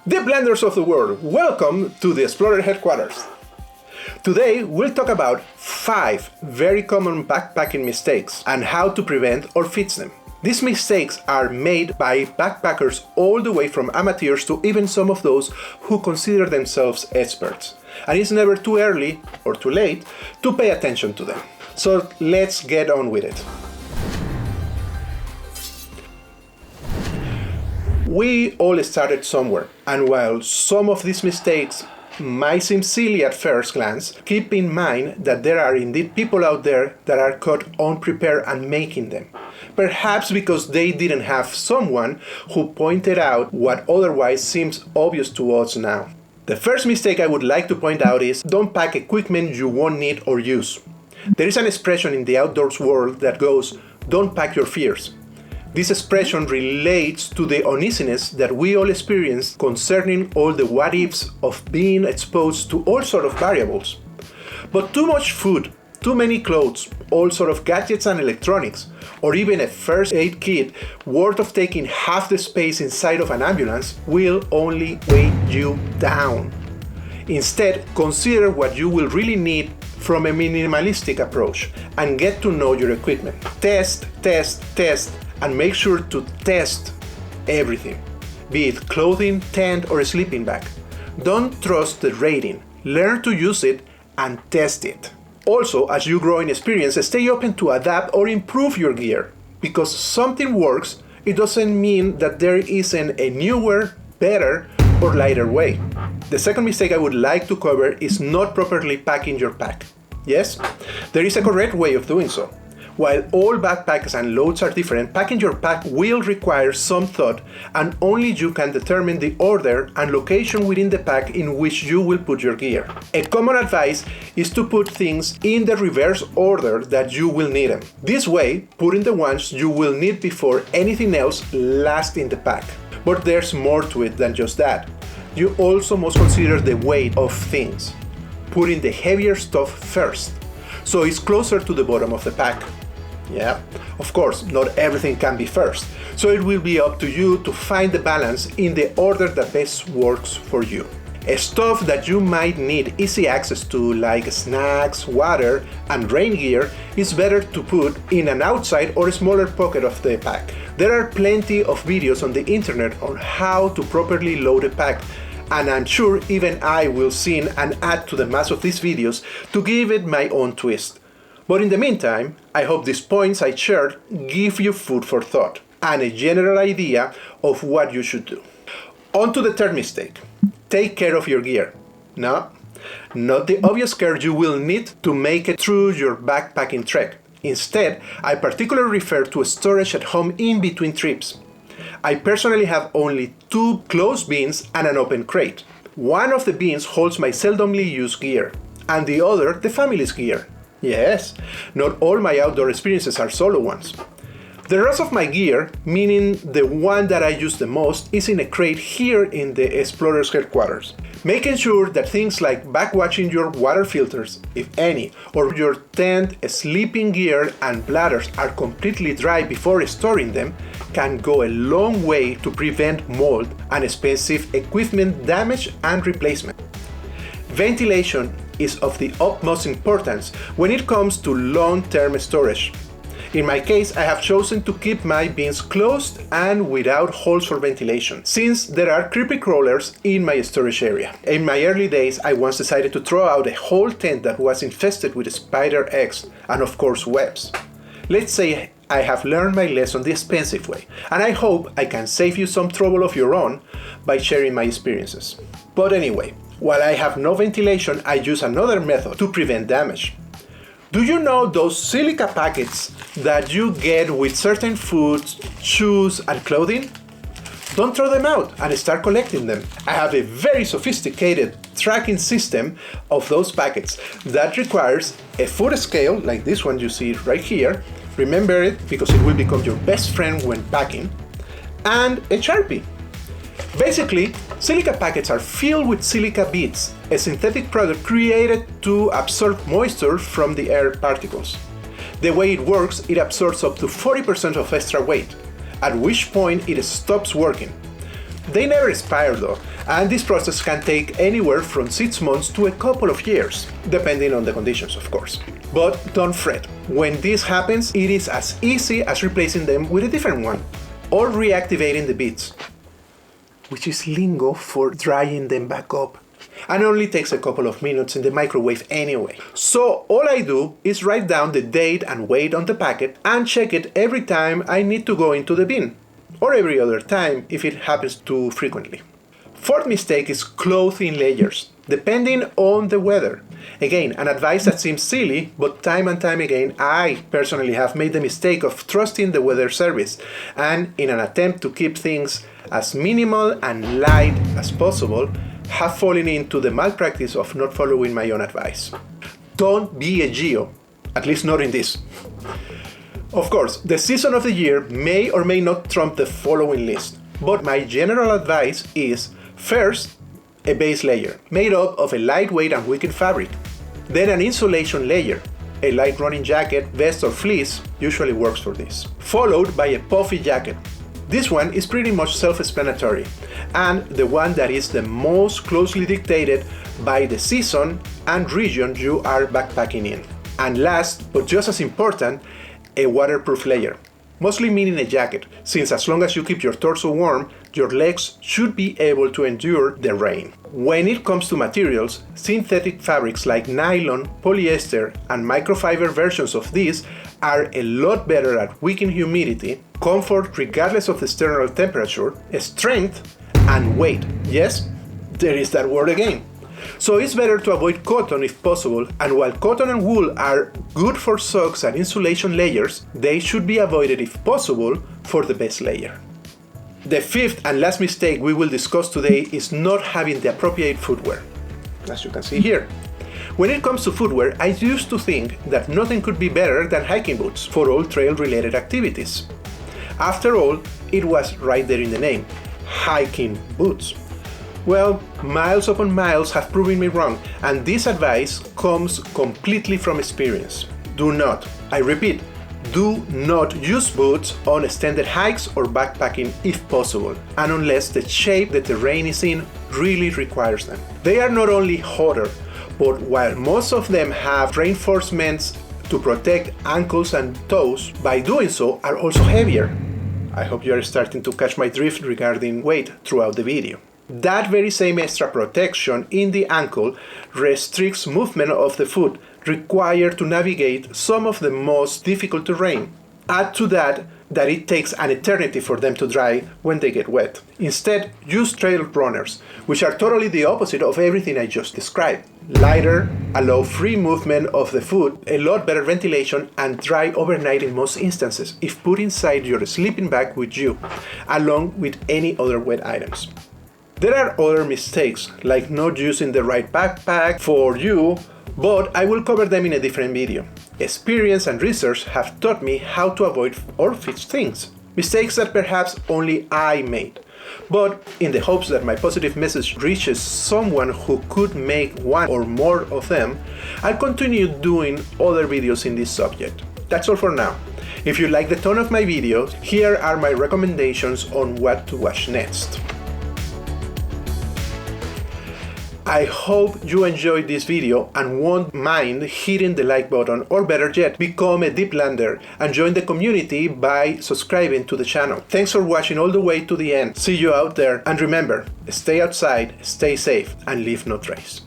The Blenders of the world, welcome to the Explorer headquarters. Today we'll talk about 5 very common backpacking mistakes and how to prevent or fix them. These mistakes are made by backpackers all the way from amateurs to even some of those who consider themselves experts. And it's never too early or too late to pay attention to them. So let's get on with it. We all started somewhere, and while some of these mistakes might seem silly at first glance, keep in mind that there are indeed people out there that are caught unprepared and making them. Perhaps because they didn't have someone who pointed out what otherwise seems obvious to us now. The first mistake I would like to point out is don't pack equipment you won't need or use. There is an expression in the outdoors world that goes, "Don't pack your fears." This expression relates to the uneasiness that we all experience concerning all the what-ifs of being exposed to all sorts of variables. But too much food, too many clothes, all sorts of gadgets and electronics, or even a first aid kit worth of taking half the space inside of an ambulance will only weigh you down. Instead, consider what you will really need from a minimalistic approach and get to know your equipment. Test, and make sure to test everything, be it clothing, tent, or a sleeping bag. Don't trust the rating, learn to use it and test it. Also, as you grow in experience, stay open to adapt or improve your gear. Because something works, it doesn't mean that there isn't a newer, better, or lighter way. The second mistake I would like to cover is not properly packing your pack. Yes, there is a correct way of doing so. While all backpacks and loads are different, packing your pack will require some thought, and only you can determine the order and location within the pack in which you will put your gear. A common advice is to put things in the reverse order that you will need them. This way, putting the ones you will need before anything else last in the pack. But there's more to it than just that. You also must consider the weight of things, putting the heavier stuff first, so it's closer to the bottom of the pack. Yeah, of course, not everything can be first, so it will be up to you to find the balance in the order that best works for you. Stuff that you might need easy access to, like snacks, water, and rain gear, is better to put in an outside or smaller pocket of the pack. There are plenty of videos on the internet on how to properly load a pack, and I'm sure even I will sing and add to the mass of these videos to give it my own twist. But in the meantime, I hope these points I shared give you food for thought and a general idea of what you should do. On to the third mistake. Take care of your gear. No, not the obvious care you will need to make it through your backpacking trek. Instead, I particularly refer to storage at home in between trips. I personally have only 2 closed bins and an open crate. One of the bins holds my seldomly used gear, and the other the family's gear. Yes, not all my outdoor experiences are solo ones. The rest of my gear, meaning the one that I use the most, is in a crate here in the Explorer's headquarters. Making sure that things like backwashing your water filters, if any, or your tent, sleeping gear, and bladders are completely dry before storing them can go a long way to prevent mold and expensive equipment damage and replacement. Ventilation is of the utmost importance when it comes to long-term storage. In my case, I have chosen to keep my bins closed and without holes for ventilation, since there are creepy crawlers in my storage area. In my early days, I once decided to throw out a whole tent that was infested with spider eggs and of course webs. Let's say I have learned my lesson the expensive way, and I hope I can save you some trouble of your own by sharing my experiences. But anyway, while I have no ventilation, I use another method to prevent damage. Do you know those silica packets that you get with certain foods, shoes, and clothing? Don't throw them out and start collecting them. I have a very sophisticated tracking system of those packets that requires a foot scale, like this one you see right here. Remember it because it will become your best friend when packing, and a Sharpie. Basically, silica packets are filled with silica beads, a synthetic product created to absorb moisture from the air particles. The way it works, it absorbs up to 40% of extra weight, at which point it stops working. They never expire though, and this process can take anywhere from 6 months to a couple of years, depending on the conditions, of course. But don't fret, when this happens, it is as easy as replacing them with a different one, or reactivating the beads, which is lingo for drying them back up, and only takes a couple of minutes in the microwave anyway. So all I do is write down the date and weight on the packet and check it every time I need to go into the bin, or every other time if it happens too frequently. Fourth mistake is clothing layers, depending on the weather. Again, an advice that seems silly, but time and time again I personally have made the mistake of trusting the weather service, and in an attempt to keep things as minimal and light as possible, have fallen into the malpractice of not following my own advice. Don't be a Geo, at least not in this. Of course, the season of the year may or may not trump the following list, but my general advice is, first, a base layer, made up of a lightweight and wicked fabric. Then an insulation layer, a light running jacket, vest or fleece usually works for this. Followed by a puffy jacket. This one is pretty much self-explanatory, and the one that is the most closely dictated by the season and region you are backpacking in. And last, but just as important, a waterproof layer, mostly meaning a jacket, since as long as you keep your torso warm, your legs should be able to endure the rain. When it comes to materials, synthetic fabrics like nylon, polyester, and microfiber versions of these are a lot better at wicking humidity, comfort regardless of the external temperature, strength, and weight. Yes, there is that word again. So it's better to avoid cotton if possible, and while cotton and wool are good for socks and insulation layers, they should be avoided if possible for the base layer. The fifth and last mistake we will discuss today is not having the appropriate footwear, as you can see here. When it comes to footwear, I used to think that nothing could be better than hiking boots for all trail-related activities. After all, it was right there in the name, hiking boots. Well, miles upon miles have proven me wrong, and this advice comes completely from experience. Do not, I repeat, do not use boots on extended hikes or backpacking if possible, and unless the shape the terrain is in really requires them. They are not only hotter, but while most of them have reinforcements to protect ankles and toes, by doing so are also heavier. I hope you are starting to catch my drift regarding weight throughout the video. That very same extra protection in the ankle restricts movement of the foot required to navigate some of the most difficult terrain. Add to that it takes an eternity for them to dry when they get wet. Instead, use trail runners, which are totally the opposite of everything I just described. Lighter, allow free movement of the foot, a lot better ventilation, and dry overnight in most instances if put inside your sleeping bag with you, along with any other wet items. There are other mistakes, like not using the right backpack for you, but I will cover them in a different video. Experience and research have taught me how to avoid or fix things. Mistakes that perhaps only I made. But in the hopes that my positive message reaches someone who could make one or more of them, I'll continue doing other videos in this subject. That's all for now. If you like the tone of my videos, here are my recommendations on what to watch next. I hope you enjoyed this video and won't mind hitting the like button, or better yet, become a Deeplander and join the community by subscribing to the channel. Thanks for watching all the way to the end. See you out there, and remember, stay outside, stay safe, and leave no trace.